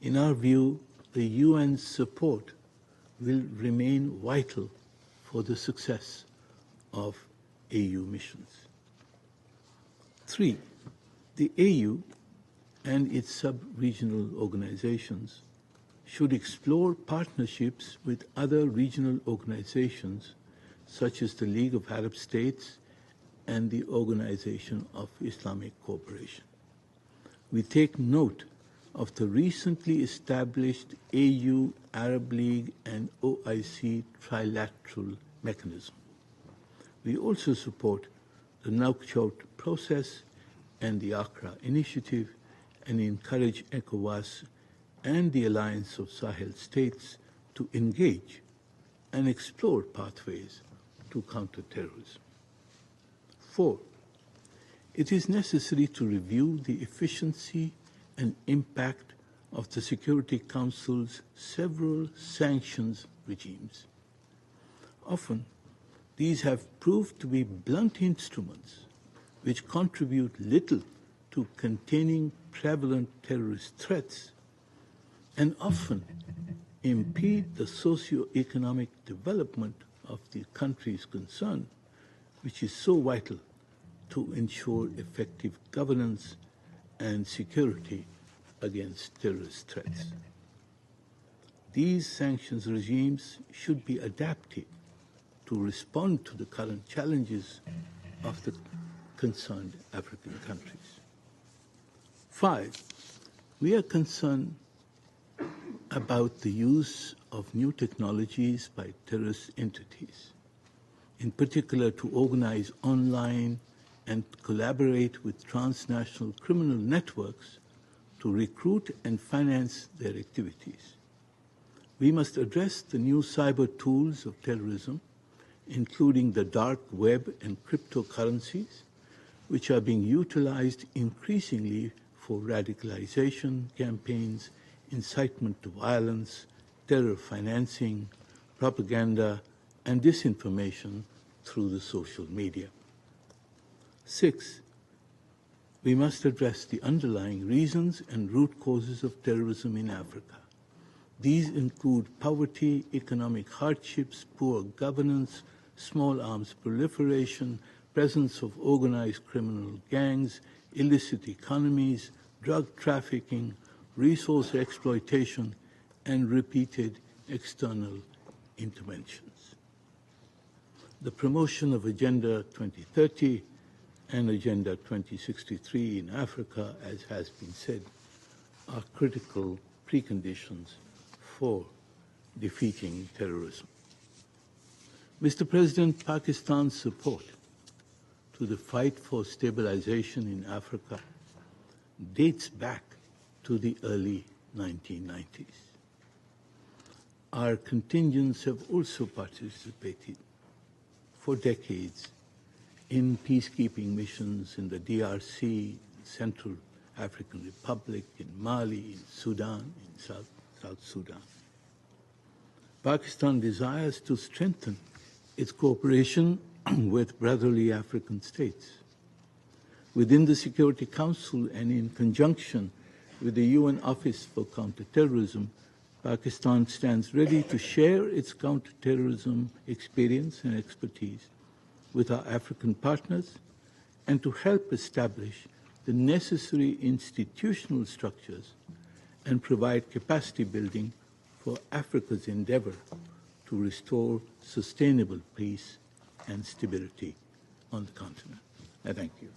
In our view, the UN's support will remain vital for the success of AU missions. 3. The AU and its sub-regional organizations should explore partnerships with other regional organizations such as the League of Arab States and the Organization of Islamic Cooperation. We take note of the recently established AU, Arab League, and OIC trilateral mechanism. We also support the Nouakchott process and the Accra initiative and encourage ECOWAS and the Alliance of Sahel states to engage and explore pathways to counter-terrorism. 4. It is necessary to review the efficiency and impact of the Security Council's several sanctions regimes. Often, these have proved to be blunt instruments which contribute little to containing prevalent terrorist threats and often impede the socio-economic development of the countries concerned, which is so vital to ensure effective governance and security against terrorist threats. These sanctions regimes should be adapted to respond to the current challenges of the concerned African countries. 5. We are concerned about the use of new technologies by terrorist entities, in particular to organize online and collaborate with transnational criminal networks to recruit and finance their activities. We must address the new cyber tools of terrorism, including the dark web and cryptocurrencies, which are being utilized increasingly for radicalization campaigns, incitement to violence, terror financing, propaganda, and disinformation through the social media. 6. We must address the underlying reasons and root causes of terrorism in Africa. These include poverty, economic hardships, poor governance, small arms proliferation, presence of organized criminal gangs, illicit economies, drug trafficking, resource exploitation, and repeated external interventions. The promotion of Agenda 2030 and Agenda 2063 in Africa, as has been said, are critical preconditions for defeating terrorism. Mr. President, Pakistan's support to the fight for stabilization in Africa dates back to the early 1990s. Our contingents have also participated for decades in peacekeeping missions in the DRC, Central African Republic, in Mali, in Sudan, in South Sudan. Pakistan desires to strengthen its cooperation with brotherly African states. Within the Security Council and in conjunction with the UN Office for Counter-Terrorism, Pakistan stands ready to share its counter-terrorism experience and expertise with our African partners and to help establish the necessary institutional structures and provide capacity building for Africa's endeavor to restore sustainable peace and stability on the continent. I thank you.